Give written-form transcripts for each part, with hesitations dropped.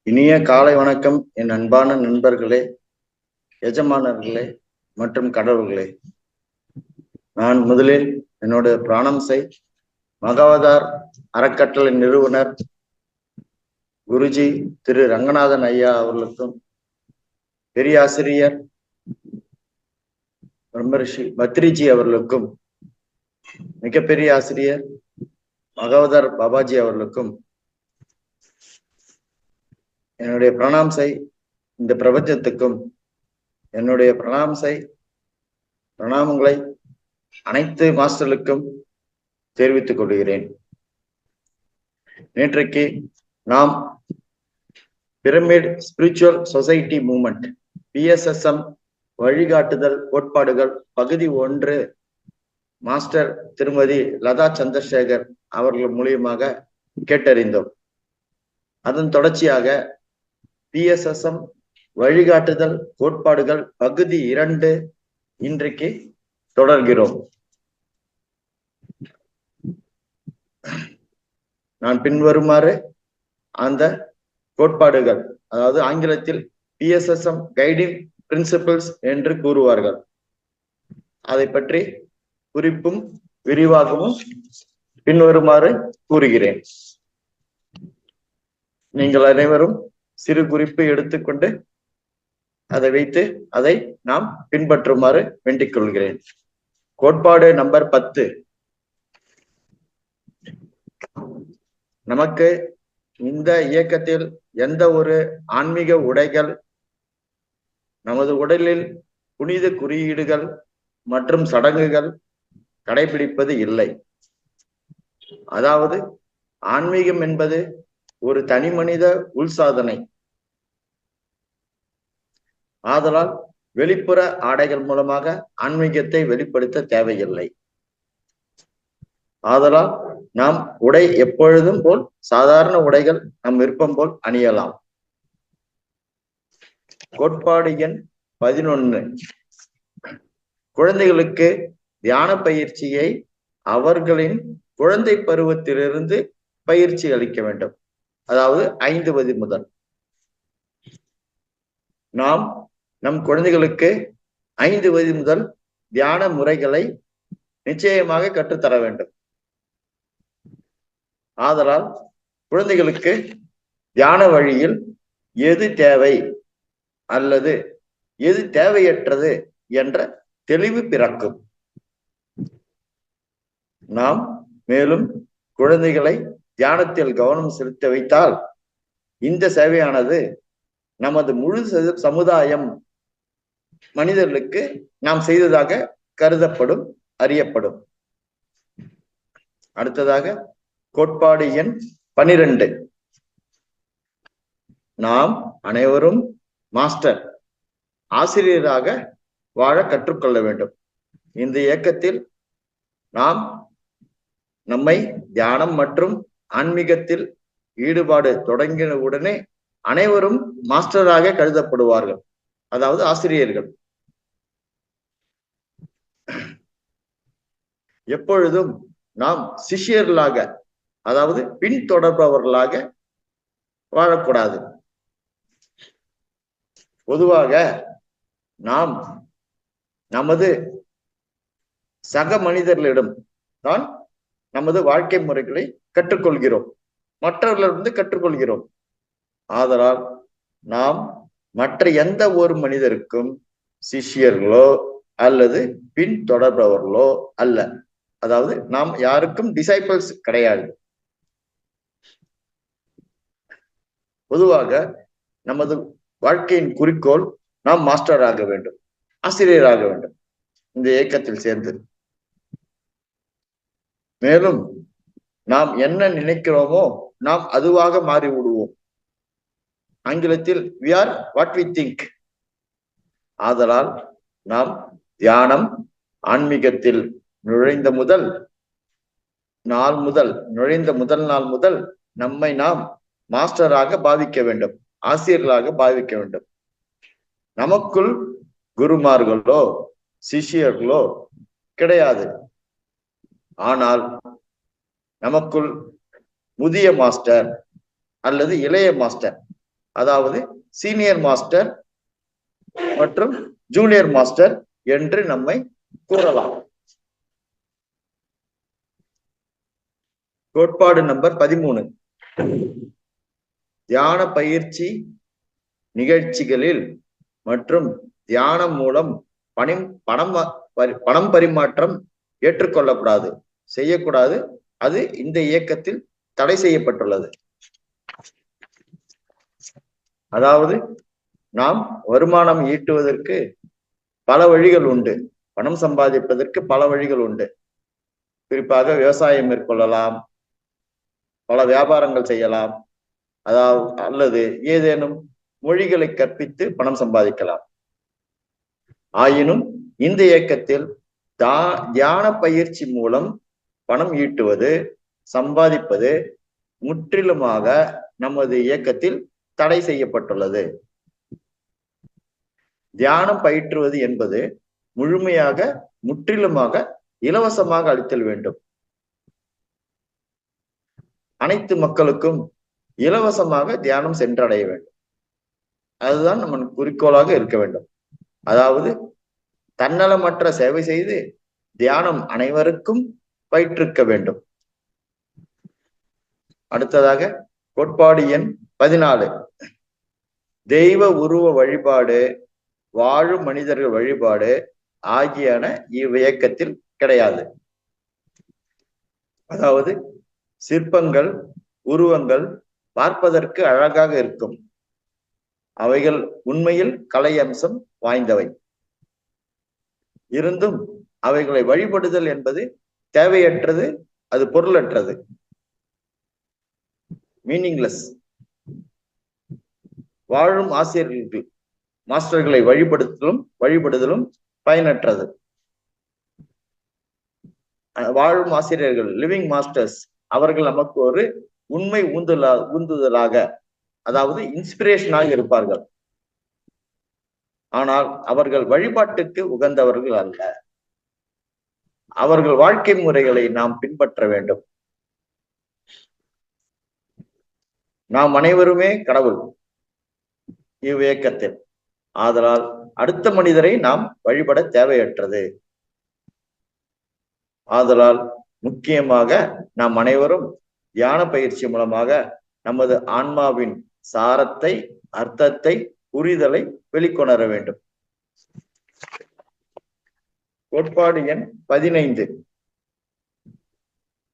இனிய காலை வணக்கம் என் அன்பான நண்பர்களே, எஜமானர்களே மற்றும் கடவுள்களே. நான் முதலில் என்னோட பிராணம் செய் மகாவதார் அறக்கட்டளை நிறுவனர் குருஜி திரு ரங்கநாதன் ஐயா அவர்களுக்கும், பெரியாசிரியர் பிரம்மரிஷி பத்ரிஜி அவர்களுக்கும், மிகப்பெரிய ஆசிரியர் மகாவதார் பாபாஜி அவர்களுக்கும் என்னுடைய பிரணாம்சை, இந்த பிரபஞ்சத்துக்கும் என்னுடைய பிரணாமங்களை அனைத்து மாஸ்டர்களுக்கும் தெரிவித்துக் கொள்கிறேன். நேற்றைக்கு நாம் pyramid spiritual society movement PSSM வழிகாட்டுதல் கோட்பாடுகள் பகுதி 1 மாஸ்டர் திருமதி லதா சந்திரசேகர் அவர்கள் மூலியமாக கேட்டறிந்தோம். அதன் தொடர்ச்சியாக PSSM வழிகாட்டுதல் கோட்பாடுகள் பகுதி 2 இன்றைக்கு தொடர்கிறோம். நான் பின்வருமாறு அந்த கோட்பாடுகள், அதாவது ஆங்கிலத்தில் PSSM கைடிங் பிரின்சிபிள்ஸ் என்று கூறுவார்கள், அதை பற்றி குறிப்பும் விரிவாகவும் பின்வருமாறு கூறுகிறேன். நீங்கள் அனைவரும் சிறு குறிப்பு எடுத்துக்கொண்டு அதை வைத்து அதை நாம் பின்பற்றுமாறு வேண்டிக் கொள்கிறேன். கோட்பாடு நம்பர் 10. நமக்கு இந்த இயக்கத்தில் எந்த ஒரு ஆன்மீக உடைகள், நமது உடலில் புனித குறியீடுகள் மற்றும் சடங்குகள் கடைபிடிப்பது இல்லை. அதாவது ஆன்மீகம் என்பது ஒரு தனி மனித உள்சாதனை. ஆதலால் வெளிப்புற ஆடைகள் மூலமாக ஆன்மீகத்தை வெளிப்படுத்த தேவையில்லை. ஆதலால் நாம் உடை எப்பொழுதும் போல் சாதாரண உடைகள் நம் விருப்பம் போல் அணியலாம். கோட்பாடு எண் 11. குழந்தைகளுக்கு தியான பயிற்சியை அவர்களின் குழந்தை பருவத்திலிருந்து பயிற்சி அளிக்க வேண்டும். அதாவது 5 வயது முதல் நாம் நம் குழந்தைகளுக்கு 5 வயது முதல் தியான முறைகளை நிச்சயமாக கற்றுத்தர வேண்டும். ஆதலால் குழந்தைகளுக்கு தியான வழியில் எது தேவை அல்லது எது தேவையற்றது என்ற தெளிவு பிறக்கும். நாம் மேலும் குழந்தைகளை தியானத்தில் கவனம் செலுத்த வைத்தால் இந்த சேவையானது நமது முழு சமுதாயம் மனிதர்களுக்கு நாம் செய்ததாக கருதப்படும், அறியப்படும். அடுத்ததாக கோட்பாடு எண் 12. நாம் அனைவரும் மாஸ்டர் ஆசிரியராக வாழ கற்றுக்கொள்ள வேண்டும். இந்த இயக்கத்தில் நாம் நம்மை தியானம் மற்றும் ஆன்மீகத்தில் ஈடுபாடு தொடங்கின உடனே அனைவரும் மாஸ்டராக கருதப்படுவார்கள், அதாவது ஆசிரியர்கள். எப்பொழுதும் நாம் சிஷ்யர்களாக, அதாவது பின்தொடர்பவர்களாக வாழக்கூடாது. பொதுவாக நாம் நமது சக மனிதர்களிடம் தான் நமது வாழ்க்கை முறைகளை கற்றுக்கொள்கிறோம், மற்றவர்களிடமிருந்து கற்றுக்கொள்கிறோம். ஆதலால் நாம் மற்ற எந்த ஒரு மனிதருக்கும் சிஷ்யர்களோ அல்லது பின்தொடர்பவர்களோ அல்ல. அதாவது நாம் யாருக்கும் டிசைபிள்ஸ் கிடையாது. பொதுவாக நமது வாழ்க்கையின் குறிக்கோள் நாம் மாஸ்டர் ஆக வேண்டும், ஆசிரியராக வேண்டும் இந்த இயக்கத்தில் சேர்ந்து. மேலும் நாம் என்ன நினைக்கிறோமோ நாம் அதுவாக மாறி விடுவோம். ஆங்கிலத்தில் we are what we think. ஆதலால் நாம் தியானம் ஆன்மீகத்தில் நுழைந்த முதல் நாள் முதல் நம்மை நாம் மாஸ்டராக பாவிக்க வேண்டும், ஆசிரியர்களாக பாவிக்க வேண்டும். நமக்குள் குருமார்களோ சிஷ்யர்களோ கிடையாது. ஆனால் நமக்குள் முதிய மாஸ்டர் அல்லது இளைய மாஸ்டர், அதாவது சீனியர் மாஸ்டர் மற்றும் ஜூனியர் மாஸ்டர் என்று நம்மை கூறலாம். கோட்பாடு நம்பர் 13. தியான பயிற்சி நிகழ்ச்சிகளில் மற்றும் தியானம் மூலம் பணம் பரிமாற்றம் ஏற்றுக்கொள்ளக்கூடாது, செய்யக்கூடாது. அது இந்த இயக்கத்தில் தடை செய்யப்பட்டுள்ளது. அதாவது நாம் வருமானம் ஈட்டுவதற்கு பல வழிகள் உண்டு, பணம் சம்பாதிப்பதற்கு பல வழிகள் உண்டு. குறிப்பாக விவசாயம் மேற்கொள்ளலாம், பல வியாபாரங்கள் செய்யலாம், அதாவது அல்லது ஏதேனும் மொழிகளை கற்பித்து பணம் சம்பாதிக்கலாம். ஆயினும் இந்த இயக்கத்தில் தியான பயிற்சி மூலம் பணம் ஈட்டுவது, சம்பாதிப்பது முற்றிலுமாக நமது இயக்கத்தில் தடை செய்யப்பட்டுள்ளது. தியானம் பயிற்றுவது என்பது முழுமையாக முற்றிலுமாக இலவசமாக அளித்தல் வேண்டும். அனைத்து மக்களுக்கும் இலவசமாக தியானம் சென்றடைய வேண்டும். அதுதான் நம்ம குறிக்கோளாக இருக்க வேண்டும். அதாவது தன்னலமற்ற சேவை செய்து தியானம் அனைவருக்கும் பயிற்றுவிக்க வேண்டும். அடுத்ததாக கோட்பாடு எண் 14. தெய்வ உருவ வழிபாடு, வாழும் மனிதர்கள் வழிபாடு ஆகியன இவ்வியக்கத்தில் கிடையாது. அதாவது சிற்பங்கள், உருவங்கள் பார்ப்பதற்கு அழகாக இருக்கும், அவைகள் உண்மையில் கலை அம்சம் வாய்ந்தவை. இருந்தும் அவைகளை வழிபடுதல் என்பது தேவையற்றது, அது பொருளற்றது, மீனிங்லெஸ். வாழும் ஆசிரியர்கள் மாஸ்டர்களை வழிபடுதலும் பயனற்றது. வாழும் ஆசிரியர்கள், லிவிங் மாஸ்டர்ஸ், அவர்கள் நமக்கு ஒரு உண்மை ஊந்துதலாக, அதாவது இன்ஸ்பிரேஷனாக இருப்பார்கள். ஆனால் அவர்கள் வழிபாட்டுக்கு உகந்தவர்கள் அல்ல. அவர்கள் வாழ்க்கை முறைகளை நாம் பின்பற்ற வேண்டும். நாம் அனைவருமே கடவுள் இவ்வியக்கத்தில். ஆதலால் அடுத்த மனிதரை நாம் வழிபட தேவையற்றது. ஆதலால் முக்கியமாக நாம் அனைவரும் தியான பயிற்சி மூலமாக நமது ஆன்மாவின் சாரத்தை, அர்த்தத்தை, புரிதலை வெளிக்கொணர வேண்டும். கோட்பாடு எண் 15.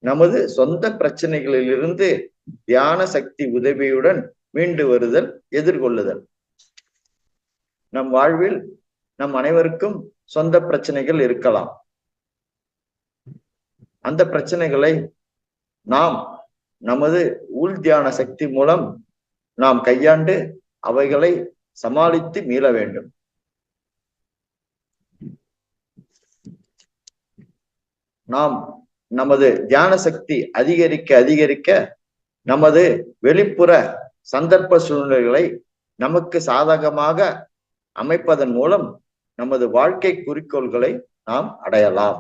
நமது சொந்த பிரச்சனைகளிலிருந்து தியான சக்தி உதவியுடன் மீண்டு வருதல், எதிர்கொள்ளுதல். நம் வாழ்வில் நம் அனைவருக்கும் சொந்த பிரச்சனைகள் இருக்கலாம். அந்த பிரச்சனைகளை நாம் நமது உள் தியான சக்தி மூலம் நாம் கையாண்டு அவைகளை சமாளித்து மீள வேண்டும். நாம் நமது தியான சக்தி அதிகரிக்க நமது வெளிப்புற சந்தர்ப்ப சூழ்நிலைகளை நமக்கு சாதகமாக அமைப்பதன் மூலம் நமது வாழ்க்கை குறிக்கோள்களை நாம் அடையலாம்.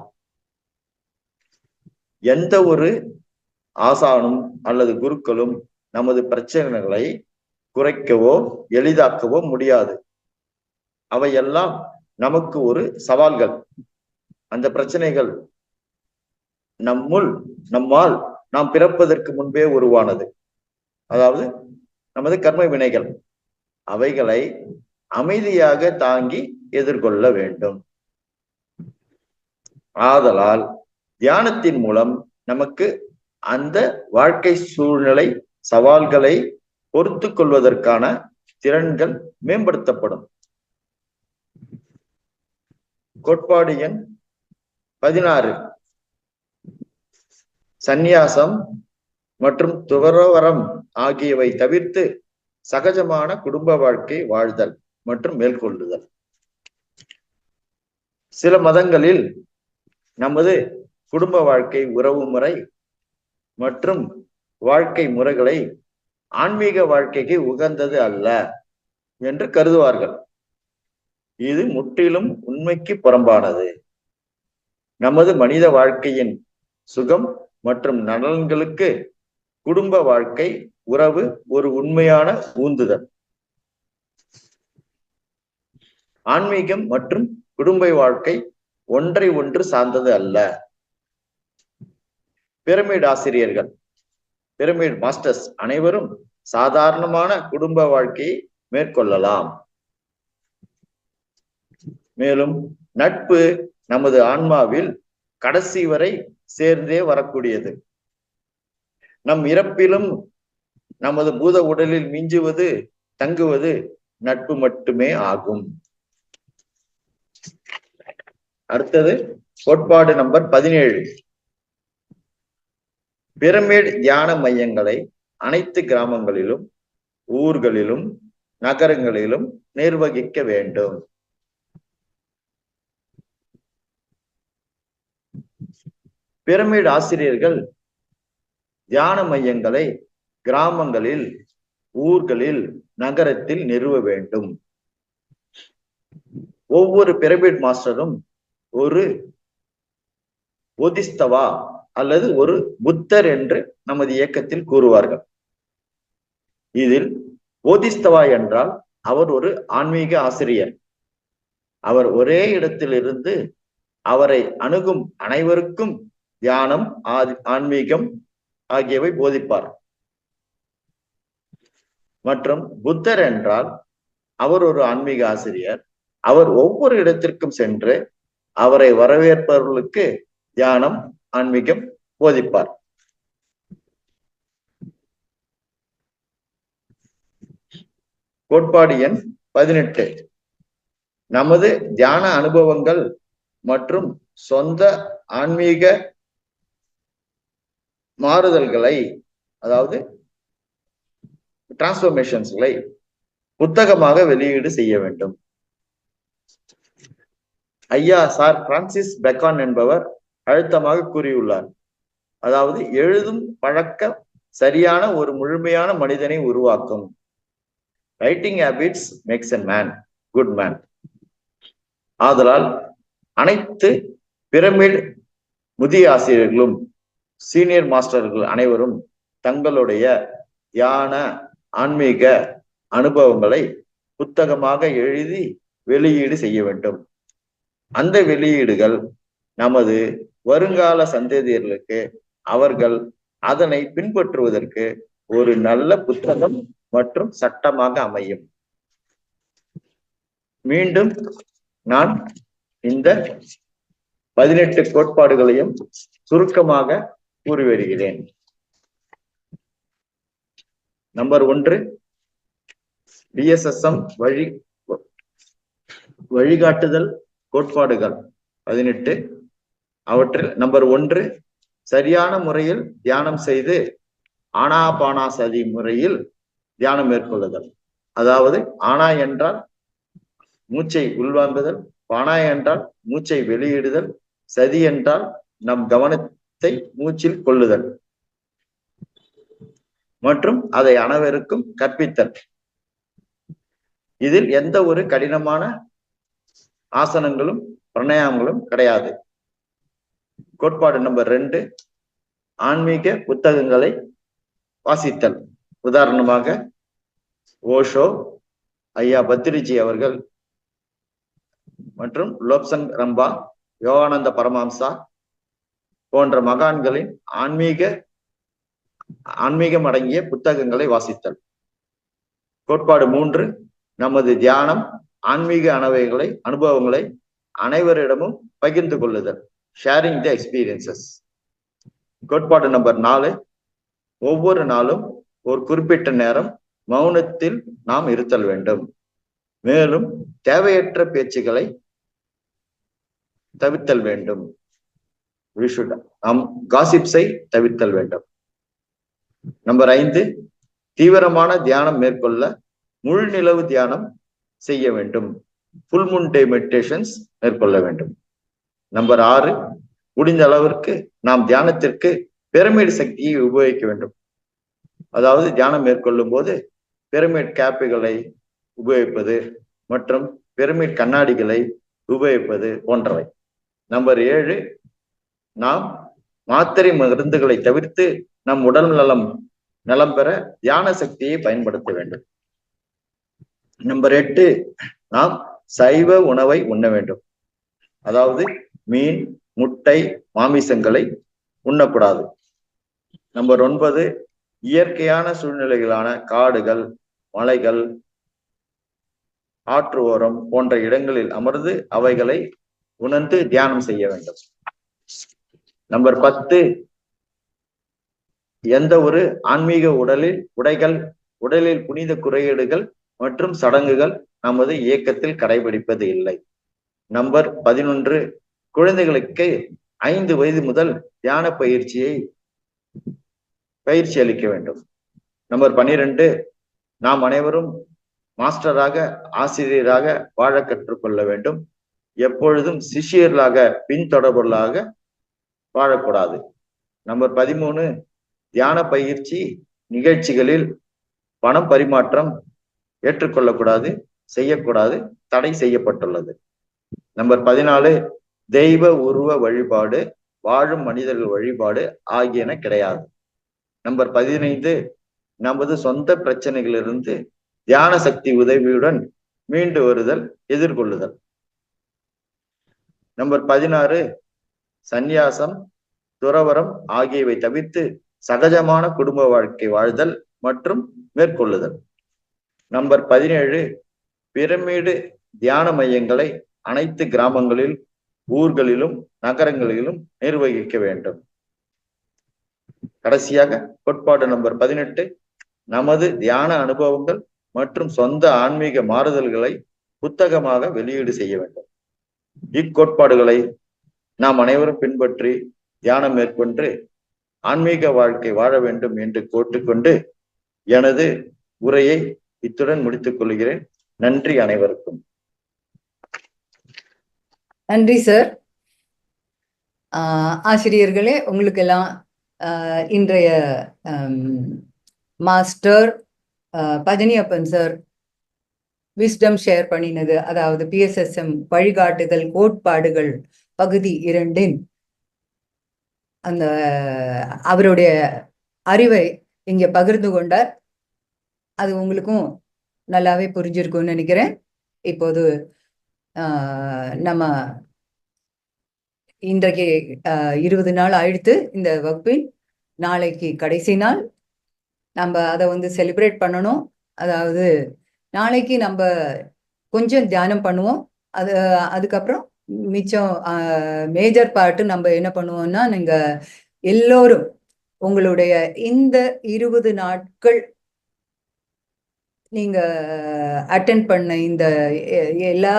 எந்த ஒரு ஆசானும் அல்லது குருக்களும் நமது பிரச்சனைகளை குறைக்கவோ எளிதாக்கவோ முடியாது. அவையெல்லாம் நமக்கு ஒரு சவால்கள். அந்த பிரச்சனைகள் நம்மால் நாம் பிறப்பதற்கு முன்பே உருவானது. அதாவது நமது கர்ம வினைகள். அவைகளை அமைதியாக தாங்கி எதிர்கொள்ள வேண்டும். ஆதலால் தியானத்தின் மூலம் நமக்கு அந்த வாழ்க்கை சூழ்நிலை சவால்களை பொறுத்து கொள்வதற்கான திறன்கள் மேம்படுத்தப்படும். கோட்பாடு எண் 16. சந்நியாசம் மற்றும் துறவரம் ஆகியவை தவிர்த்து சகஜமான குடும்ப வாழ்க்கை வாழ்தல் மற்றும் மேற்கொள்ளுதல். சில மதங்களில் நமது குடும்ப வாழ்க்கை, உறவு முறை மற்றும் வாழ்க்கை முறைகளை ஆன்மீக வாழ்க்கைக்கு உகந்தது அல்ல என்று கருதுவார்கள். இது முற்றிலும் உண்மைக்கு புறம்பானது. நமது மனித வாழ்க்கையின் சுகம் மற்றும் நலன்களுக்கு குடும்ப வாழ்க்கை, உறவு ஒரு உண்மையான ஊந்துதல். ஆன்மீகம் மற்றும் குடும்ப வாழ்க்கை ஒன்றை ஒன்று சார்ந்தது அல்ல. பிரமிட் ஆசிரியர்கள், பிரமிட் மாஸ்டர்ஸ் அனைவரும் சாதாரணமான குடும்ப வாழ்க்கையை மேற்கொள்ளலாம். மேலும் நட்பு நமது ஆன்மாவில் கடைசி வரை சேர்ந்தே வரக்கூடியது. நம் இறப்பிலும் நமது பூத உடலில் மிஞ்சுவது தங்குவது நட்பு மட்டுமே ஆகும். அடுத்தது கோட்பாடு நம்பர் 17. பிரமிட் தியான மையங்களை அனைத்து கிராமங்களிலும் ஊர்களிலும் நகரங்களிலும் நிர்வகிக்க வேண்டும். பிரமிட் ஆசிரியர்கள் தியான மையங்களை கிராமங்களில் ஊர்களில் நகரத்தில் நிறுவ வேண்டும். ஒவ்வொரு பிரமிட் மாஸ்டரும் ஒரு போதிஸ்தவா அல்லது ஒரு புத்தர் என்று நமது இயக்கத்தில் கூறுவார்கள். இதில் போதிஸ்தவா என்றால் அவர் ஒரு ஆன்மீக ஆசிரியர். அவர் ஒரே இடத்திலிருந்து அவரை அணுகும் அனைவருக்கும் தியானம், ஆன்மீகம் ஆகியவை போதிப்பார். மற்றும் புத்தர் என்றால் அவர் ஒரு ஆன்மீக ஆசிரியர். அவர் ஒவ்வொரு இடத்திற்கும் சென்று அவரை வரவேற்பவர்களுக்கு தியானம், ஆன்மீகம் போதிப்பார். கோட்பாடு எண் 18. நமது தியான அனுபவங்கள் மற்றும் சொந்த ஆன்மீக மாறுதல்களை, அதாவது டிரான்ஸ்பர்மேஷன்ஸ்களை புத்தகமாக வெளியீடு செய்ய வேண்டும். ஐயா சார் பிரான்சிஸ் பெக்கான் என்பவர் அழுத்தமாக கூறியுள்ளார். அதாவது எழுதும் பழக்கம் சரியான ஒரு முழுமையான மனிதனை உருவாக்கும். Writing habits makes a man good man. ஆதலால் அனைத்து பிரமிட் முதிய ஆசிரியர்களும் சீனியர் மாஸ்டர்கள் அனைவரும் தங்களுடைய தியான ஆன்மீக அனுபவங்களை புத்தகமாக எழுதி வெளியீடு செய்ய வேண்டும். அந்த வெளியீடுகள் நமது வருங்கால சந்ததியர்களுக்கு அவர்கள் அதனை பின்பற்றுவதற்கு ஒரு நல்ல புத்தகம் மற்றும் சட்டமாக அமையும். மீண்டும் நான் இந்த 18 கோட்பாடுகளையும் சுருக்கமாக கூறி வருகிறேன். நம்பர் 1, DSSM வழிகாட்டுதல் கோட்பாடுகள் 18. அவற்றில் நம்பர் 1, சரியான முறையில் தியானம் செய்து ஆனாபானாசதி முறையில் தியானம் மேற்கொள்ளுதல். அதாவது ஆனா என்றால் மூச்சை உள்வாங்குதல், பானா என்றால் மூச்சை வெளியிடுதல், சதி என்றால் நம் கவனத்தை மூச்சில் கொள்ளுதல் மற்றும் அதை அனைவருக்கும் கற்பித்தல். இதில் எந்த ஒரு கடினமான ஆசனங்களும் பிரணாயாமங்களும் கிடையாது. கோட்பாடு நம்பர் 2, ஆன்மீக புத்தகங்களை வாசித்தல். உதாரணமாக ஓஷோ, ஐயா பத்ரிஜி அவர்கள் மற்றும் லோப்சங் ரம்பா, யோகானந்த பரமஹம்சா போன்ற மகான்களின் ஆன்மீகம் அடங்கிய புத்தகங்களை வாசித்தல். கோட்பாடு 3, நமது தியானம் ஆன்மீக அனுபவங்களை அனைவரிடமும் பகிர்ந்து கொள்ளுதல். ஷேரிங் தி எக்ஸ்பீரியன்சஸ். கோட்பாடு நம்பர் 4, ஒவ்வொரு நாளும் ஒரு குறிப்பிட்ட நேரம் மௌனத்தில் நாம் இருத்தல் வேண்டும். மேலும் தேவையற்ற பேச்சுகளை தவிர்த்தல் வேண்டும். நாம் காசிப்ஸை தவிர்த்தல் வேண்டும். நம்பர் 5, தீவிரமான தியானம் மேற்கொள்ள முழு நிலவு தியானம் செய்ய வேண்டும். ஃபுல் மூன் டே மெடிடேஷன்ஸ் மேற்கொள்ள வேண்டும். நம்பர் 6, முடிந்த அளவிற்கு நாம் தியானத்திற்கு பிரமிட் சக்தியை உபயோகிக்க வேண்டும். அதாவது தியானம் மேற்கொள்ளும் போது பிரமிட் கேப்புகளை உபயோகிப்பது மற்றும் பிரமிட் கண்ணாடிகளை உபயோகிப்பது போன்றவை. நம்பர் 7, நாம் மாத்திரை மருந்துகளை தவிர்த்து நம் உடல் நலம் பெற தியான சக்தியை பயன்படுத்த வேண்டும். நம்பர் 8, நாம் சைவ உணவை உண்ண வேண்டும். அதாவது மீன், முட்டை, மாமிசங்களை உண்ணக்கூடாது. நம்பர் 9, இயற்கையான சூழ்நிலைகளான காடுகள், மலைகள், ஆற்று ஓரம் போன்ற இடங்களில் அமர்ந்து அவைகளை உணர்ந்து தியானம் செய்ய வேண்டும். நம்பர் 10, எந்த ஒரு ஆன்மீக உடலில் புனித குறியீடுகள் மற்றும் சடங்குகள் நமது இயக்கத்தில் கடைபிடிப்பது இல்லை. நம்பர் 11, குழந்தைகளுக்கு 5 வயது முதல் தியான பயிற்சி அளிக்க வேண்டும். நம்பர் 12, நாம் அனைவரும் மாஸ்டராக, ஆசிரியராக வாழ கற்றுக்கொள்ள வேண்டும். எப்பொழுதும் சிஷியர்களாக, பின்தொடர்பவர்களாக வாழக்கூடாது. நம்பர் 13, தியான பயிற்சி நிகழ்ச்சிகளில் பணம் பரிமாற்றம் ஏற்றுக்கொள்ளக்கூடாது, செய்யக்கூடாது, தடை செய்யப்பட்டுள்ளது. நம்பர் 14, தெய்வ உருவ வழிபாடு, வாழும் மனிதர்கள் வழிபாடு ஆகியன கிடையாது. நம்பர் 15, நமது சொந்த பிரச்சனைகளிலிருந்து தியான சக்தி உதவியுடன் மீண்டு வருதல், எதிர்கொள்ளுதல். நம்பர் 16, சந்நியாசம், துறவரம் ஆகியவை தவிர்த்து சகஜமான குடும்ப வாழ்க்கை வாழ்தல் மற்றும் மேற்கொள்ளுதல். நம்பர் 17, பிரமிடு தியான மையங்களை அனைத்து கிராமங்களில், ஊர்களிலும், நகரங்களிலும் நிர்வகிக்க வேண்டும். கடைசியாக கோட்பாடு நம்பர் 18, நமது தியான அனுபவங்கள் மற்றும் சொந்த ஆன்மீக மாறுதல்களை புத்தகமாக வெளியீடு செய்ய வேண்டும். இக்கோட்பாடுகளை நாம் அனைவரும் பின்பற்றி தியானம் மேற்கொண்டு ஆன்மீக வாழ்க்கை வாழ வேண்டும் என்று கோட்டுக்கொண்டு எனது உரையை இத்துடன் முடித்துக் கொள்கிறேன். நன்றி அனைவருக்கும். நன்றி சார். ஆசிரியர்களே, உங்களுக்கெல்லாம் இன்றைய மாஸ்டர் பஜனியப்பன் சார் விஸ்டம் ஷேர் பண்ணினது, அதாவது PSSM வழிகாட்டுதல் கோட்பாடுகள் பகுதி 2 அந்த அவருடைய அறிவை இங்க பகிர்ந்து கொண்டார். அது உங்களுக்கும் நல்லாவே புரிஞ்சிருக்கும்னு நினைக்கிறேன். இப்போது நம்ம இன்றைக்கு 20 நாள் ஆயிடுத்து இந்த வகுப்பின். நாளைக்கு கடைசி நாள். நம்ம அதை செலிப்ரேட் பண்ணணும். அதாவது நாளைக்கு நம்ம கொஞ்சம் தியானம் பண்ணுவோம். அதுக்கப்புறம் மிச்சம் மேஜர் பார்ட்டு நம்ம என்ன பண்ணுவோம்னா, நீங்க எல்லோரும் உங்களுடைய இந்த 20 நாட்கள் நீங்க அட்டென்ட் பண்ண இந்த எல்லா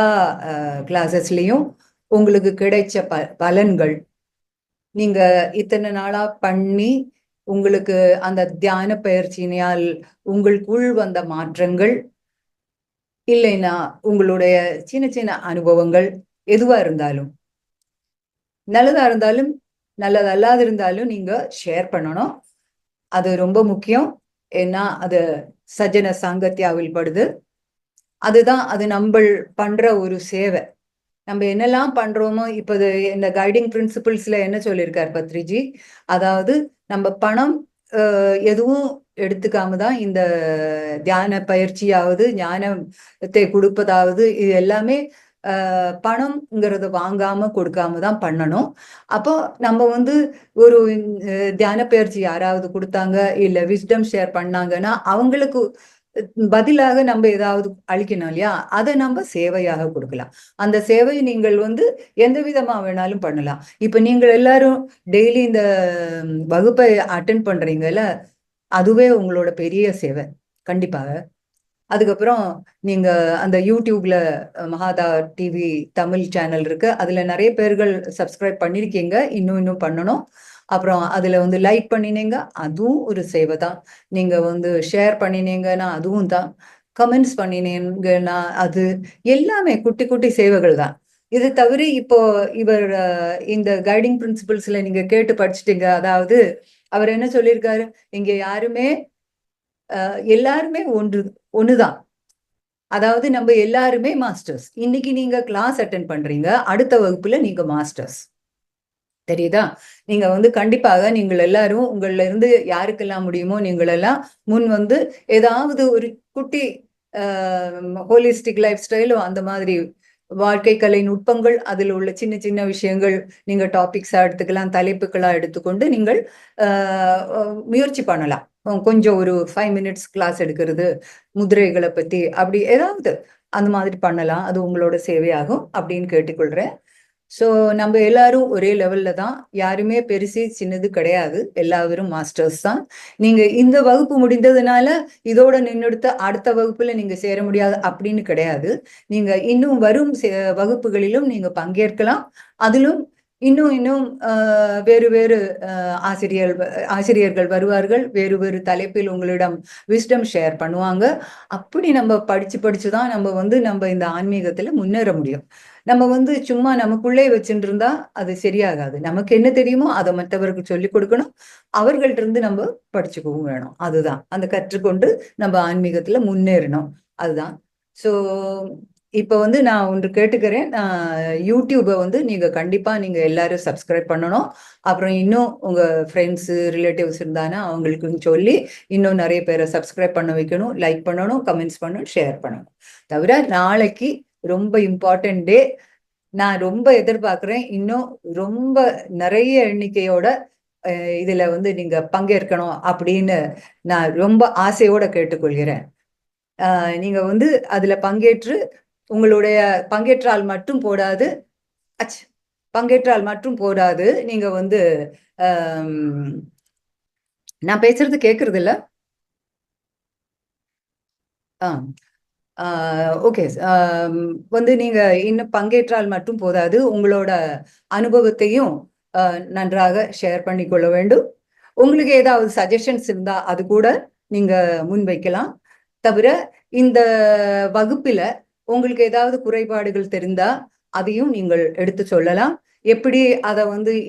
கிளாஸஸ்லயும் உங்களுக்கு கிடைச்ச பலன்கள், நீங்க இத்தனை நாளா பண்ணி உங்களுக்கு அந்த தியான பயிற்சியினால் உங்களுக்குள் வந்த மாற்றங்கள், இல்லைன்னா உங்களுடைய சின்ன சின்ன அனுபவங்கள் எதுவா இருந்தாலும், நல்லதா இருந்தாலும் நல்லது அல்லாது இருந்தாலும் நீங்க ஷேர் பண்ணணும். அது ரொம்ப முக்கியம். ஏன்னா அது சஜ்ஜன சாங்கத்தியாவில் படுது. அதுதான் அது நம்ம பண்ற ஒரு சேவை. நம்ம என்னெல்லாம் பண்றோமோ, இப்ப இந்த கைடிங் பிரின்சிபிள்ஸ்ல என்ன சொல்லியிருக்காரு பத்ரிஜி, அதாவது நம்ம பணம் எதுவும் எடுத்துக்காம தான் இந்த தியான பயிற்சியாவது ஞானத்தை கொடுப்பதாவது இது எல்லாமே பணம்ங்கிறத வாங்காம கொடுக்காம தான் பண்ணணும். அப்போ நம்ம ஒரு தியான பயிற்சி யாராவது கொடுத்தாங்க, இல்ல விஸ்டம் ஷேர் பண்ணாங்கன்னா அவங்களுக்கு பதிலாக நம்ம ஏதாவது அளிக்கணும் இல்லையா? அதை நம்ம சேவையாக கொடுக்கலாம். அந்த சேவை நீங்கள் எந்த விதமா வேணாலும் பண்ணலாம். இப்ப நீங்கள் எல்லாரும் டெய்லி இந்த வகுப்பை அட்டென்ட் பண்றீங்கல்ல, அதுவே உங்களோட பெரிய சேவை கண்டிப்பாக. அதுக்கப்புறம் நீங்க அந்த யூடியூப்ல மகாதா டிவி தமிழ் சேனல் இருக்கு, அதுல நிறைய பேர்கள் சப்ஸ்கிரைப் பண்ணிருக்கீங்க. இன்னும் பண்ணணும். அப்புறம் அதுல லைக் பண்ணினீங்க, அதுவும் ஒரு சேவை தான். நீங்க ஷேர் பண்ணினீங்கன்னா அதுவும் தான். கமெண்ட்ஸ் பண்ணினீங்கன்னா அது எல்லாமே குட்டி குட்டி சேவைகள் தான். இது தவிர இப்போ இவர் இந்த கைடிங் பிரின்சிபிள்ஸ்ல நீங்க கேட்டு படிச்சுட்டீங்க. அதாவது அவர் என்ன சொல்லியிருக்காரு, இங்க எல்லாருமே ஒண்ணுதான். அதாவது நம்ம எல்லாருமே மாஸ்டர்ஸ். இன்னைக்கு நீங்க கிளாஸ் அட்டென்ட் பண்றீங்க, அடுத்த வகுப்புல நீங்க மாஸ்டர்ஸ். தெரியுதா? நீங்க கண்டிப்பாக நீங்கள் எல்லாரும் உங்கள இருந்து யாருக்கெல்லாம் முடியுமோ நீங்கள் எல்லாம் முன் ஏதாவது ஒரு குட்டி ஹோலிஸ்டிக் லைஃப் ஸ்டைலும் அந்த மாதிரி வாழ்க்கை கலை நுட்பங்கள், அதில் உள்ள சின்ன சின்ன விஷயங்கள் நீங்க டாபிக்ஸா எடுத்துக்கலாம், தலைப்புகளா எடுத்துக்கொண்டு நீங்கள் முயற்சி பண்ணலாம். கொஞ்சம் ஒரு 5 மினிட்ஸ் கிளாஸ் எடுக்கிறது, முதிரைகளை பத்தி அப்படி ஏதாவது அந்த மாதிரி பண்ணலாம். அது உங்களோட சேவையாகும் அப்படின்னு கேட்டுக்கொள்றேன். ஸோ நம்ம எல்லாரும் ஒரே லெவல்ல தான், யாருமே பெருசு சின்னது கிடையாது, எல்லாரும் மாஸ்டர்ஸ் தான். நீங்க இந்த வகுப்பு முடிந்ததுனால இதோட நின்றுடுத்த அடுத்த வகுப்புல நீங்க சேர முடியாது அப்படின்னு கிடையாது. நீங்க இன்னும் வரும் வகுப்புகளிலும் நீங்க பங்கேற்கலாம். அதிலும் இன்னும் வேறு வேறு ஆசிரியர்கள் வருவார்கள், வேறு வேறு தலைப்பில் உங்களிடம் விஸ்டம் ஷேர் பண்ணுவாங்க. அப்படி நம்ம படிச்சுதான் நம்ம இந்த ஆன்மீகத்துல முன்னேற முடியும். நம்ம சும்மா நமக்குள்ளே வச்சுட்டு இருந்தா அது சரியாகாது. நமக்கு என்ன தெரியுமோ அதை மற்றவருக்கு சொல்லிக் கொடுக்கணும், அவர்கள்ட்ட இருந்து நம்ம படிச்சுக்கவும் வேணும். அதுதான் அந்த கற்றுக்கொண்டு நம்ம ஆன்மீகத்துல முன்னேறணும். அதுதான். ஸோ இப்போ நான் ஒன்று கேட்டுக்கிறேன். யூடியூபை நீங்க கண்டிப்பா நீங்க எல்லாரும் சப்ஸ்கிரைப் பண்ணணும். அப்புறம் இன்னும் உங்க ஃப்ரெண்ட்ஸு ரிலேட்டிவ்ஸ் இருந்தானா அவங்களுக்கு சொல்லி இன்னும் நிறைய பேரை சப்ஸ்கிரைப் பண்ண வைக்கணும், லைக் பண்ணணும், கமெண்ட்ஸ் பண்ணணும், ஷேர் பண்ணணும். தவிர நாளைக்கு ரொம்ப இம்பார்ட்டன்ட் டே. நான் ரொம்ப எதிர்பார்க்குறேன். இன்னும் ரொம்ப நிறைய எண்ணிக்கையோட இதுல நீங்க பங்கேற்கணும் அப்படின்னு நான் ரொம்ப ஆசையோட கேட்டுக்கொள்கிறேன். நீங்க அதுல பங்கேற்று உங்களுடைய பங்கேற்றால் மட்டும் போடாது, நீங்க நான் பேசுறது கேக்குறது இல்ல? ஓகே. நீங்க இன்னும் பங்கேற்றால் மட்டும் போதாது, உங்களோட அனுபவத்தையும் நன்றாக ஷேர் பண்ணிக்கொள்ள வேண்டும். உங்களுக்கு ஏதாவது சஜஷன்ஸ் இருந்தா அது கூட நீங்க முன்வைக்கலாம். தவிர இந்த வகுப்பில உங்களுக்கு ஏதாவது குறைபாடுகள் தெரிந்தா அதையும் நீங்கள் எடுத்து சொல்லலாம். எப்படி அதை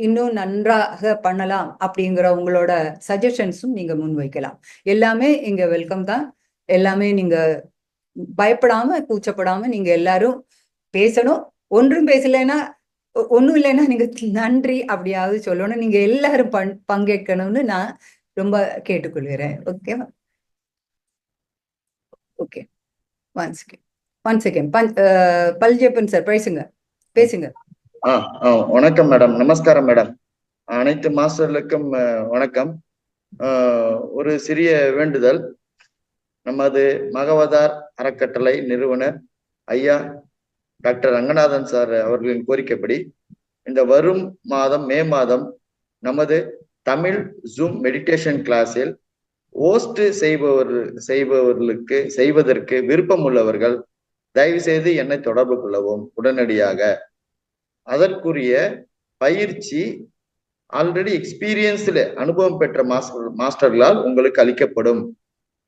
இன்னும் நன்றாக பண்ணலாம் அப்படிங்கிற உங்களோட சஜஷன்ஸும் நீங்க முன்வைக்கலாம். எல்லாமே இங்க வெல்கம் தான். எல்லாமே நீங்க பயப்படாம கூச்சப்படாம நீங்க எல்லாரும் பேசணும். ஒன்றும் பேசலைன்னா ஒன்றும் இல்லைன்னா நீங்க நன்றி அப்படியாவது சொல்லணும். நீங்க எல்லாரும் பங்கேற்கணும்னு நான் ரொம்ப கேட்டுக்கொள்கிறேன். ஓகேவா? Okay, one second. பல்ஜியப்பன் சார் பேசுங்க. வணக்கம் மேடம். நமஸ்காரம் மேடம். அனைத்து மாஸ்டர்களுக்கும் வணக்கம். ஒரு சிறிய வேண்டுதல். நமது மகவதார் அறக்கட்டளை நிறுவனர் ஐயா டாக்டர் ரங்கநாதன் சார் அவர்களின் கோரிக்கைப்படி இந்த வரும் மாதம் மே மாதம் நமது தமிழ் ஜூம் மெடிடேஷன் கிளாஸில் ஹோஸ்ட் செய்வதற்கு விருப்பம் உள்ளவர்கள் தயவு செய்து என்னை தொடர்பு கொள்ளவும் உடனடியாக. அதற்குரிய பயிற்சி ஆல்ரெடி எக்ஸ்பீரியன்ஸ்ல அனுபவம் பெற்ற மாஸ்டர்களால் உங்களுக்கு அளிக்கப்படும்.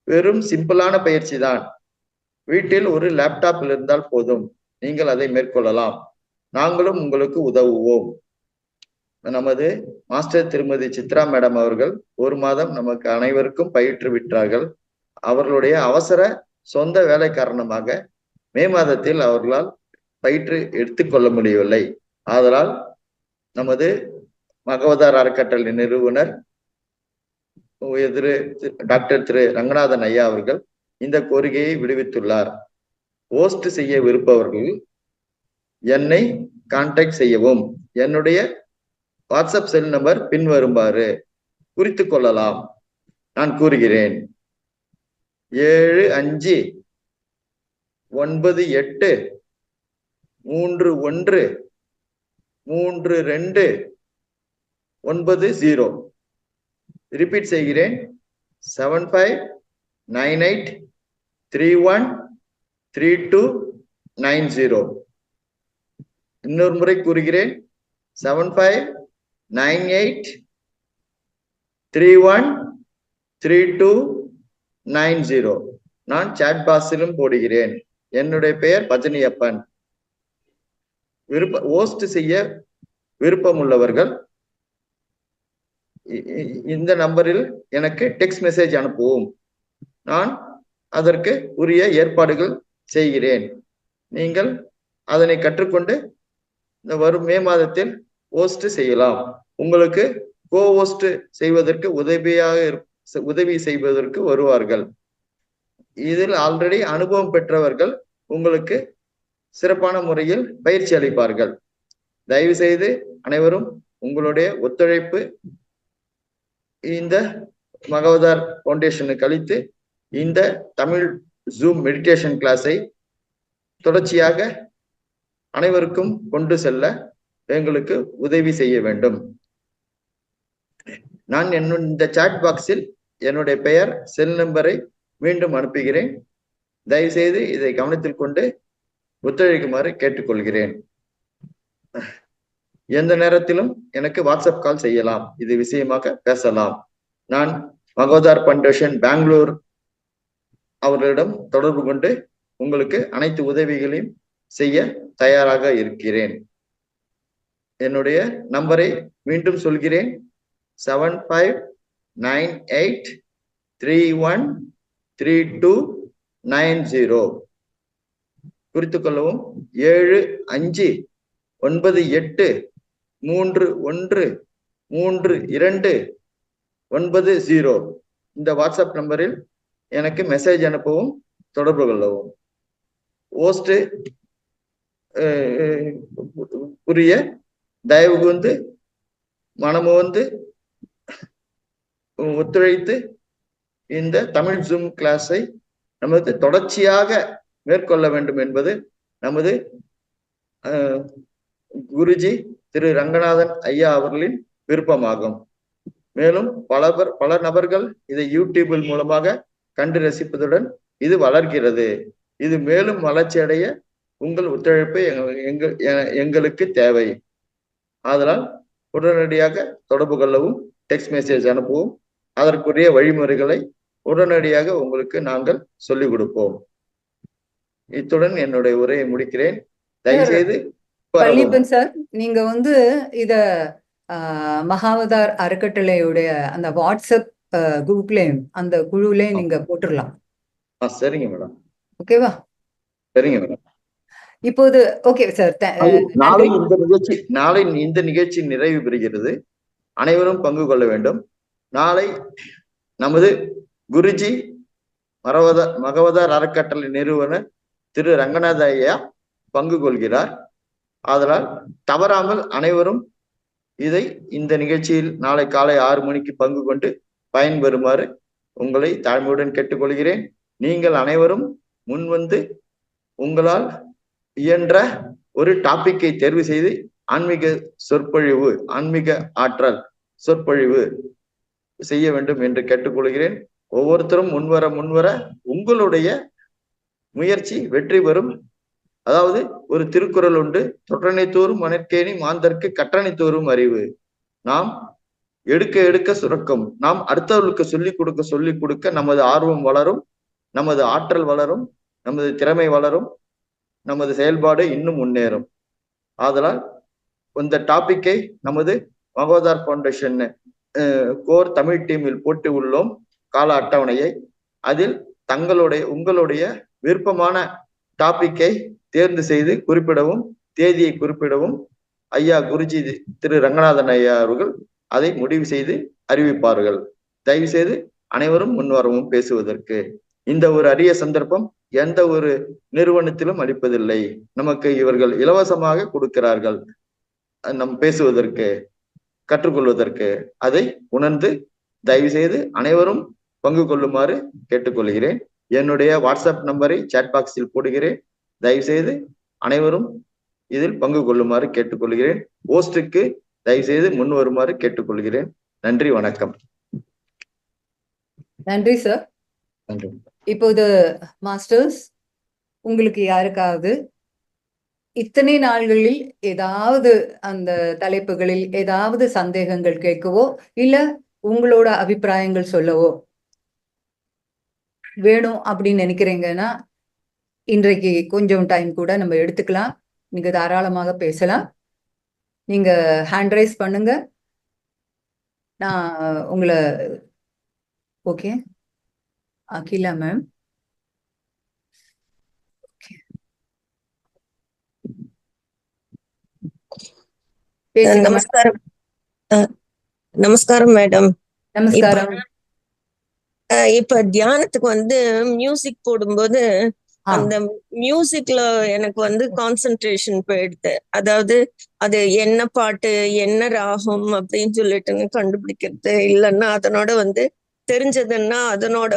வெறும் சிம்பிளான பயிற்சி தான். வீட்டில் ஒரு லேப்டாப்பில் இருந்தால் போதும், நீங்கள் அதை மேற்கொள்ளலாம். நாங்களும் உங்களுக்கு உதவுவோம். நமது மாஸ்டர் திருமதி சித்ரா மேடம் அவர்கள் ஒரு மாதம் நமக்கு அனைவருக்கும் பயிற்று விட்டார்கள். அவர்களுடைய அவசர சொந்த வேலை காரணமாக மே மாதத்தில் அவர்களால் பயிற்று எடுத்துக்கொள்ள முடியவில்லை. ஆதலால் நமது மகவதார் அறக்கட்டளை நிறுவனர் டாக்டர் திரு ரங்கநாதன் ஐயா அவர்கள் இந்த கோரிக்கையை விடுவித்துள்ளார். ஹோஸ்ட் செய்ய விருப்பவர்கள் என்னை கான்டாக்ட் செய்யவும். என்னுடைய வாட்ஸ்அப் செல் நம்பர் பின்வருமாறு குறித்து கொள்ளலாம். நான் கூறுகிறேன். 7598313290. ரிப்பீட் செய்கிறேன். 7598313290. இன்னொரு முறை கூறுகிறேன். 7598313290. நான் சாட் பாக்ஸிலும் போடுகிறேன். என்னுடைய பெயர் பஜனியப்பன். ஹோஸ்ட் செய்ய விருப்பம் உள்ளவர்கள் இந்த நம்பரில் எனக்கு டெக்ஸ்ட் மெசேஜ் அனுப்பவும். நான் அதற்கு உரிய ஏற்பாடுகள் செய்கிறேன். நீங்கள் அதனை கற்றுக்கொண்டு இந்த வரும் மே மாதத்தில் ஹோஸ்ட் செய்யலாம். உங்களுக்கு கோ ஹோஸ்ட் செய்வதற்கு உதவி செய்வதற்கு வருவார்கள். இதில் ஆல்ரெடி அனுபவம் பெற்றவர்கள் உங்களுக்கு சிறப்பான முறையில் பயிற்சி அளிப்பார்கள். தயவு செய்து அனைவரும் உங்களுடைய ஒத்துழைப்பு இந்த மகவதார் ஃபவுண்டேஷனுக்கு அளித்து இந்த தமிழ் ஜூம் மெடிடேஷன் கிளாஸை தொடர்ச்சியாக அனைவருக்கும் கொண்டு செல்ல எங்களுக்கு உதவி செய்ய வேண்டும். நான் இந்த சாட் பாக்ஸில் என்னுடைய பெயர், செல் நம்பரை மீண்டும் அனுப்புகிறேன். தயவு செய்து இதை கவனத்தில் கொண்டு ஒத்துழைக்குமாறு கேட்டுக்கொள்கிறேன். எந்த நேரத்திலும் எனக்கு வாட்ஸ்அப் கால் செய்யலாம், இது விஷயமாக பேசலாம். நான் மகவதார் ஃபவுண்டேஷன் பெங்களூர் அவர்களிடம் தொடர்பு கொண்டு உங்களுக்கு அனைத்து உதவிகளையும் செய்ய தயாராக இருக்கிறேன். என்னுடைய நம்பரை மீண்டும் சொல்கிறேன், 7598313290. குறித்துக் கொள்ளவும். 7598313290. இந்த வாட்ஸ்அப் நம்பரில் எனக்கு மெசேஜ் அனுப்பவும், தொடர்பு கொள்ளவும். போஸ்ட் புரிய தயவு வந்து மனமு வந்து ஒத்துழைத்து இந்த தமிழ் ஜூம் கிளாஸை நமது தொடர்ச்சியாக மேற்கொள்ள வேண்டும் என்பது நமது குருஜி திரு ரங்கநாதன் ஐயா அவர்களின் விருப்பமாகும். மேலும் பல நபர்கள் இதை யூடியூபில் மூலமாக கண்டு ரசிப்பதுடன் இது வளர்கிறது. இது மேலும் வளர்ச்சி அடைய உங்கள் ஒத்துழைப்பு எங்களுக்கு தேவை. ஆதலால் உடனடியாக தொடர்பு கொள்ளவும், டெக்ஸ்ட் மெசேஜ் அனுப்பவும். அதற்குரிய வழிமுறைகளை உடனடியாக உங்களுக்கு நாங்கள் சொல்லிக் கொடுப்போம். இத்துடன் என்னுடைய உரையை முடிக்கிறேன். தயவுசெய்து சார், நீங்க வந்து இத மகாவதார் அறக்கட்டளையுடைய அந்த வாட்ஸ்அப் குரூப்லயும் அந்த குழுலையும் நீங்க போட்டுடலாம். சரிங்க மேடம். ஓகேவா? சரிங்க மேடம். இப்போது ஓகே சார். நாளை இந்த நிகழ்ச்சி நிறைவு பெறுகிறது. அனைவரும் பங்கு கொள்ள வேண்டும். நாளை நமது குருஜி மகவதார் அறக்கட்டளை நிறுவனர் திரு ரங்கநாத ஐயா பங்கு கொள்கிறார். ஆதலால் தவறாமல் அனைவரும் இந்த நிகழ்ச்சியில் நாளை காலை 6 மணிக்கு பங்கு கொண்டு பயன்பெறுமாறு உங்களை தாழ்மையுடன் கேட்டுக்கொள்கிறேன். நீங்கள் அனைவரும் முன்வந்து உங்களால் இயன்ற ஒரு டாபிக்கை தேர்வு செய்து ஆன்மீக சொற்பொழிவு, ஆன்மீக ஆற்றல் சொற்பொழிவு செய்ய வேண்டும் என்று கேட்டுக்கொள்கிறேன். ஒவ்வொருத்தரும் முன்வர உங்களுடைய முயற்சி வெற்றி பெறும். அதாவது ஒரு திருக்குறள் உண்டு, தொற்றனை தோறும் மணற்கேணி மாந்தர்க்கு கற்றனை தோறும் அறிவு. நாம் எடுக்க எடுக்க சுரக்கும். நாம் அடுத்தவர்களுக்கு சொல்லிக் கொடுக்க நமது ஆர்வம் வளரும், நமது ஆற்றல் வளரும், நமது திறமை வளரும், நமது செயல்பாடு இன்னும் முன்னேறும். ஆதலால் இந்த டாபிக்கை நமது மகவதார் ஃபவுண்டேஷன் கோர் தமிழ் டீமில் போட்டு உள்ளோம் கால அட்டவணையை. அதில் உங்களுடைய விருப்பமான டாபிக்கை தேர்ந்து செய்து குறிப்பிடவும், தேதியை குறிப்பிடவும் ஐயா குருஜி திரு ரங்கநாதன் ஐயா அவர்கள் அதை முடிவு செய்து அறிவிப்பார்கள். தயவு செய்து அனைவரும் முன்வரவும் பேசுவதற்கு. இந்த ஒரு அரிய சந்தர்ப்பம் எந்த ஒரு நிறுவனத்திலும் அளிப்பதில்லை. நமக்கு இவர்கள் இலவசமாக கொடுக்கிறார்கள் நம் பேசுவதற்கு, கற்றுக்கொள்வதற்கு. அதை உணர்ந்து தயவு செய்து அனைவரும் பங்கு கொள்ளுமாறு கேட்டுக்கொள்கிறேன். என்னுடைய வாட்ஸ்அப் நம்பரை சாட் பாக்ஸில் போடுகிறேன். தயவு செய்து அனைவரும் இதில் பங்கு கொள்ளுமாறு கேட்டுக்கொள்கிறேன். போஸ்டுக்கு தயவு செய்து முன் வருமாறு கேட்டுக்கொள்கிறேன். நன்றி, வணக்கம். நன்றி சார். நன்றி. இப்போது மாஸ்டர்ஸ், உங்களுக்கு யாருக்காவது இத்தனை நாள்களில் ஏதாவது அந்த தலைப்புகளில் ஏதாவது சந்தேகங்கள் கேட்கவோ இல்ல உங்களோட அபிப்பிராயங்கள் சொல்லவோ வேணும் அப்படின்னு நினைக்கிறீங்கன்னா இன்றைக்கு கொஞ்சம் டைம் கூட நம்ம எடுத்துக்கலாம். நீங்க தாராளமாக பேசலாம். நீங்க ஹேண்ட் ரைஸ் பண்ணுங்க. நான் உங்களை ஓகே அகிலா மேம். நமஸ்காரம். நமஸ்காரம் மேடம். நமஸ்காரம். இப்ப தியானத்துக்கு வந்து மியூசிக் போடும்போது ஆ அந்த மியூசிக்ல எனக்கு வந்து கான்சென்ட்ரேஷன் போயிடுது. அதாவது அது என்ன பாட்டு, என்ன ராகம் அப்படின்னு சொல்லிட்டுன்னு கண்டுபிடிக்கிறது. இல்லைன்னா அதனோட வந்து தெரிஞ்சதுன்னா அதனோட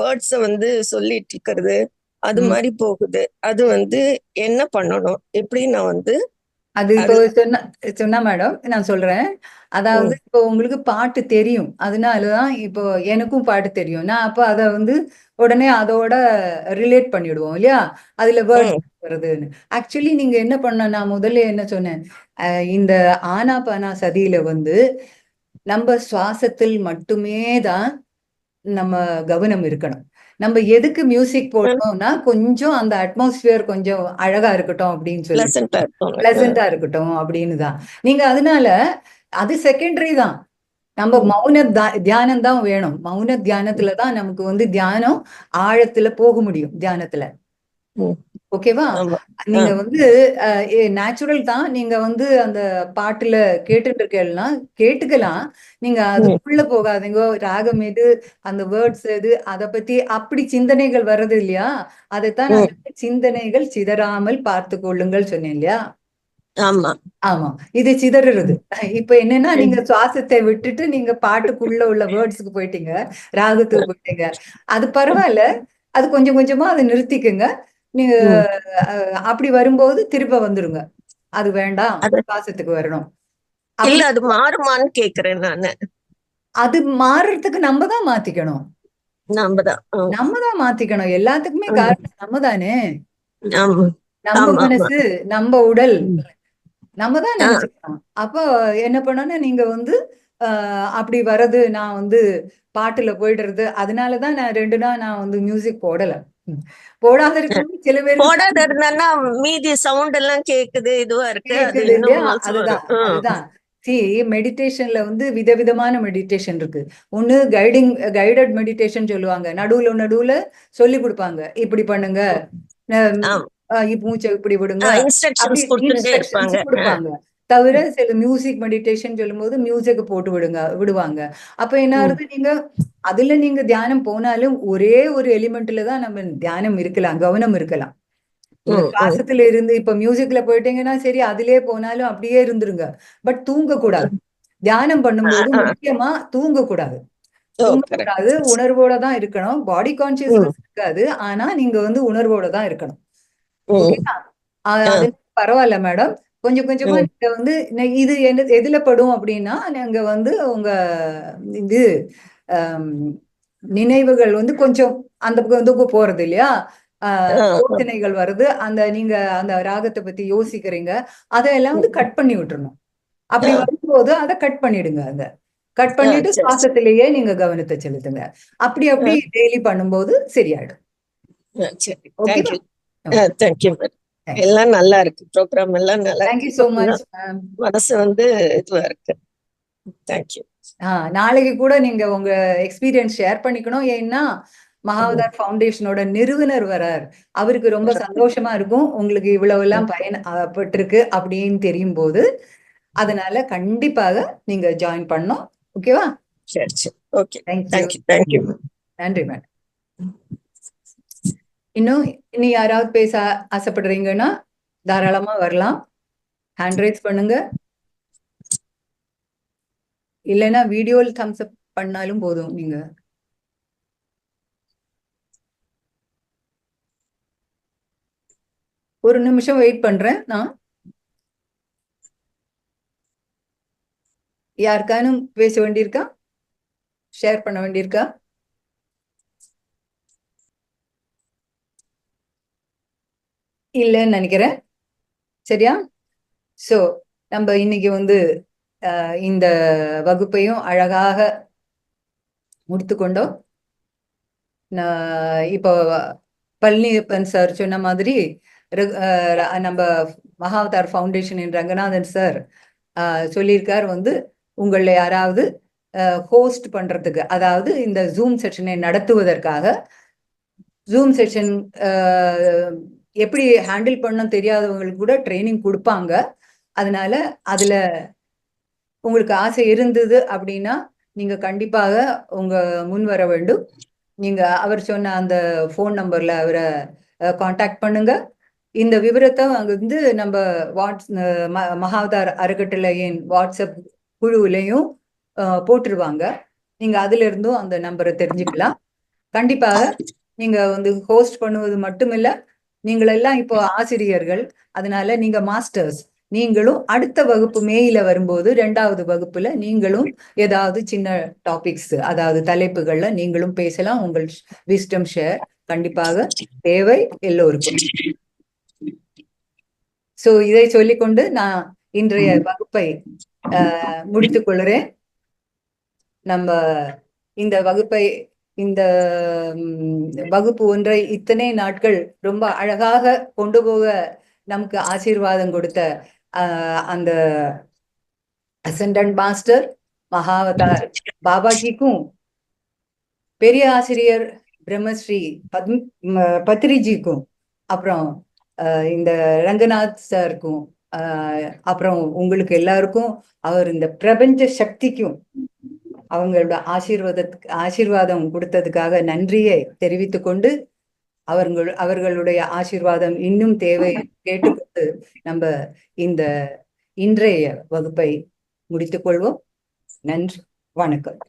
வேர்ட்ஸ வந்து சொல்லிட்டு இருக்கிறது. அது ம். மாதிரி போகுது. அது வந்து என்ன பண்ணணும்? எப்படி நான் வந்து அது இப்போ அதுல சொன்னா மேடம் நான் சொல்றேன். அதாவது இப்போ உங்களுக்கு பாட்டு தெரியும். அதனாலதான் இப்போ எனக்கும் பாட்டு தெரியும். நான் அப்ப அத வந்து உடனே அதோட ரிலேட் பண்ணிடுவோம் இல்லையா? அதுல வேர்ட்ஸ் ம், வருதுன்னு. ஆக்சுவலி நீங்க என்ன பண்ண, நான் முதல்ல என்ன சொன்னேன், இந்த ஆனாபானா சதியில வந்து நம்ம சுவாசத்தில் மட்டுமே தான் நம்ம கவனம் இருக்கணும். நம்ம எதுக்கு மியூசிக் போடணும்னா கொஞ்சம் அந்த அட்மாஸ்பியர் கொஞ்சம் அழகா இருக்கட்டும் அப்படின்னு சொல்லிட்டு, பிளசண்டா இருக்கும். பிளசண்டா இருக்கட்டும் அப்படின்னு தான். நீங்க அதனால அது செகண்டரி தான். நம்ம ம், மௌன தியானம் தான் வேணும். மௌன தியானத்துல தான் நமக்கு வந்து தியானம் ஆழத்துல போக முடியும் தியானத்துல. ம். ஓகேவா? ஆமா. நீங்க வந்து நேச்சுரல் தான். நீங்க வந்து அந்த பாட்டுல கேட்டுட்டு இருக்கேன்னா கேட்டுக்கலாம். நீங்க ம், அதுக்குள்ள போகாதீங்க. ராகம் எது, அந்த வேர்ட்ஸ் எது, அத பத்தி அப்படி சிந்தனைகள் வர்றது இல்லையா? அதைத்தான் ம். நான் சிந்தனைகள் சிதறாமல் பார்த்து கொள்ளுங்கள் சொன்னேன் இல்லையா? ஆமா. ஆமா. இது சிதறுறது. இப்ப என்னன்னா நீங்க ம், சுவாசத்தை விட்டுட்டு நீங்க பாட்டுக்குள்ள உள்ள வேர்ட்ஸ்க்கு போயிட்டீங்க. ராகத்துக்கு போயிட்டீங்க. அது பரவாயில்ல. அது கொஞ்சம் கொஞ்சமா அதை நிறுத்திக்குங்க. நீங்க ம். அப்படி வரும்போது திரும்ப வந்துருங்க. அது வேண்டாம். அது சுவாசத்துக்கு வரணும். இல்ல அப்படி அது மாறுமான்னு கேக்குறேன் நானு. அது மாறுறதுக்கு நம்ம தான் மாத்திக்கணும். நாமதான். நம்ம தான் மாத்திக்கணும். எல்லாத்துக்குமே காரணம் நம்ம தானே. ஆமா, நம்ம ஆமா, ஆமா. மனசு, நம்ம உடல், ம். நம்ம தான் ஆ, நினைச்சுக்கணும். அப்போ என்ன பண்ணணும்னா நீங்க வந்து அப்படி வர்றது நான் வந்து பாட்டுல போயிடுறது. அதனாலதான் நான் 2 நாள் நான் வந்து மியூசிக் போடல. ம். போடாத இருக்கிறது சில பேருக்கு போடாத இருந்தான்னா மீதி சவுண்ட் எல்லாம் கேக்குது, இதுவா இருக்கு. அது கேக்குது இன்னும் இல்லையா? வரும். அதுதான் அதுதான். மெடிடேஷன்ல வந்து விதவிதமான மெடிடேஷன் இருக்கு. ஒண்ணு கைடட் மெடிடேஷன் சொல்லுவாங்க. நடுவுல நடுவுல சொல்லி கொடுப்பாங்க. இப்படி பண்ணுங்க. ஆமா. மூச்சை இப்படி விடுங்க. அப்படி இன்ஸ்ட்ரக்ஷன்ஸ் கொடுத்துட்டே இன்ஸ்ட்ரக்ஷன்ஸ் இருப்பாங்க. கொடுப்பாங்க. தவிர சில மியூசிக் மெடிடேஷன் சொல்லும்போது மியூசிக் போட்டு விடுவாங்க. அப்ப என்ன ம், ஆகுது, நீங்க அதுல நீங்க தியானம் போனாலும் ஒரே ஒரு எலிமெண்ட்ல தான் நம்ம தியானம் இருக்கலாம், கவனம் இருக்கலாம். நீங்க ம், ம். சுவாசத்துல இருந்து இப்ப மியூசிக்ல போயிட்டீங்கன்னா சரி, அதிலே போனாலும் அப்படியே இருந்துருங்க. பட் தூங்க கூடாது. தியானம் பண்ணும்போது முக்கியமா தூங்க கூடாது. ஓ, தூங்கக்கூடாது. கரெக்ட். உணர்வோட தான் இருக்கணும். பாடி ம், கான்சியஸ்னஸ் இருக்காது. ஆனா நீங்க வந்து உணர்வோட தான் இருக்கணும். ம், ஓகேவா? ஆ, அது பரவாயில்ல மேடம். கொஞ்சம் கொஞ்சமா ம், நீங்க வந்து இது எதுல படும் அப்படின்னா, நீங்க வந்து உங்க இது அம், நினைவுகள் வந்து கொஞ்சம் அந்த பக்கம் இந்த பக்கம் போறது இல்லையா? ஆ, யோசனைகள் வருது. நீங்க அந்த ராகத்தை பத்தி யோசிக்கிறீங்க. அதெல்லாம் வந்து கட் பண்ணி விட்டுறணும். அப்படி ஆ, வரும்போது அதை கட் பண்ணிடுங்க. கட் ஆ, பண்ணிட்டு சரி, சரி. சுவாசத்திலேயே நீங்க கவனத்தை செலுத்துங்க. அப்படி ஆ, அப்படி டெய்லி பண்ணும்போது சரியாயிடும். சரி. ஓகேவா? Thank you. Okay. Thank you madam. Thank you. எல்லாம் நல்லா இருக்கு. ப்ரோக்ராம் எல்லாம் நல்லா தேங்க்யூ இருக்கு. So much. கொஞ்சம் மனசு வந்து இதுவா இருக்கு. தேங்க்யூ. நாளைக்கு கூட நீங்க உங்க எக்ஸ்பீரியன்ஸ் ஷேர் பண்ணிக்கணும். ஏன்னா மகாவதார் ஃபவுண்டேஷனோட நிறுவனர் வரார். அவருக்கு ரொம்ப சந்தோஷமா இருக்கும். உங்களுக்கு இவ்வளவு எல்லாம் பயன் பட்டிருக்கு அப்படின்னு தெரியும் போது. அதனால கண்டிப்பாக நீங்க ஜாயின் பண்ணணும். ஓகேவா? சரி, சரி. ஓகே. தேங்க்யூ. Thank you, thank you. நன்றி மேடம். இன்னும் இனி யாராவது பேச ஆசைப்படுறீங்கன்னா தாராளமா வரலாம். ஹேண்ட் ரைஸ் பண்ணுங்க. இல்லைன்னா வீடியோவில் தம்ஸ் அப் பண்ணாலும் போதும். நீங்க ஒரு நிமிஷம் வெயிட் பண்றேன் நான். யாருக்கானும் பேச வேண்டியிருக்கா? ஷேர் பண்ண வேண்டியிருக்கா? இல்லைன்னு நினைக்கிறேன். சரியா? சோ நம்ம இன்னைக்கு வந்து இந்த வகுப்பையும் அழகாக முடித்துக்கொண்டோம். இப்போ பழனியப்பன் சார் சொன்ன மாதிரி நம்ம மகாவதார் ஃபவுண்டேஷனின் ரங்கநாதன் சார் சொல்லியிருக்கார் வந்து உங்களை யாராவது ஹோஸ்ட் பண்றதுக்கு, அதாவது இந்த ஜூம் செஷனை நடத்துவதற்காக ஜூம் செஷன் எப்படி ஹேண்டில் பண்ண தெரியாதவங்களுக்கு கூட ட்ரைனிங் கொடுப்பாங்க. அதனால அதுல உங்களுக்கு ஆசை இருந்தது அப்படின்னா நீங்க கண்டிப்பாக உங்க முன் வர வேண்டும். நீங்க அவர் சொன்ன அந்த ஃபோன் நம்பர்ல அவரை காண்டாக்ட் பண்ணுங்க. இந்த விவரத்தை அங்கிருந்து நம்ம மகாவதார் அறக்கட்டளையின் வாட்ஸ்அப் குழுவிலையும் போட்டுருவாங்க. நீங்க அதுல இருந்தும் அந்த நம்பரை தெரிஞ்சுக்கலாம். கண்டிப்பாக நீங்க ஹோஸ்ட் பண்ணுவது மட்டுமில்ல, நீங்களெல்லாம் இப்போ ஆசிரியர்கள், அதனால நீங்க மாஸ்டர்ஸ். நீங்களும் அடுத்த வகுப்பு மேயில வரும்போது 2வது வகுப்புல நீங்களும் ஏதாவது சின்ன டாபிக்ஸ், அதாவது தலைப்புகள்ல நீங்களும் பேசலாம். உங்கள் விஸ்டம் ஷேர் கண்டிப்பாக தேவை எல்லோருக்கும். சோ இதை சொல்லிக்கொண்டு நான் இன்றைய வகுப்பை முடித்துக் கொள்கிறேன். நம்ம இந்த வகுப்பை வகுப்பு ஒன்றை இத்தனை நாட்கள் ரொம்ப அழகாக கொண்டு போக நமக்கு ஆசீர்வாதம் கொடுத்த அந்த அசண்டன்ட் மாஸ்டர் மகாவதார் பாபாஜிக்கும், பெரிய ஆசிரியர் பிரம்மஸ்ரீ பத்ரிஜிக்கும், அப்புறம் இந்த ரங்கநாத் சாருக்கும், அப்புறம் உங்களுக்கு எல்லாருக்கும், அவர் இந்த பிரபஞ்ச சக்திக்கும் அவங்களோட ஆசீர்வாதம் கொடுத்ததுக்காக நன்றியை தெரிவித்துக் கொண்டு, அவர்களுடைய ஆசீர்வாதம் இன்னும் தேவை கேட்டுக்கொண்டு நம்ம இந்த இன்றைய வகுப்பை முடித்துக் கொள்வோம். நன்றி, வணக்கம்.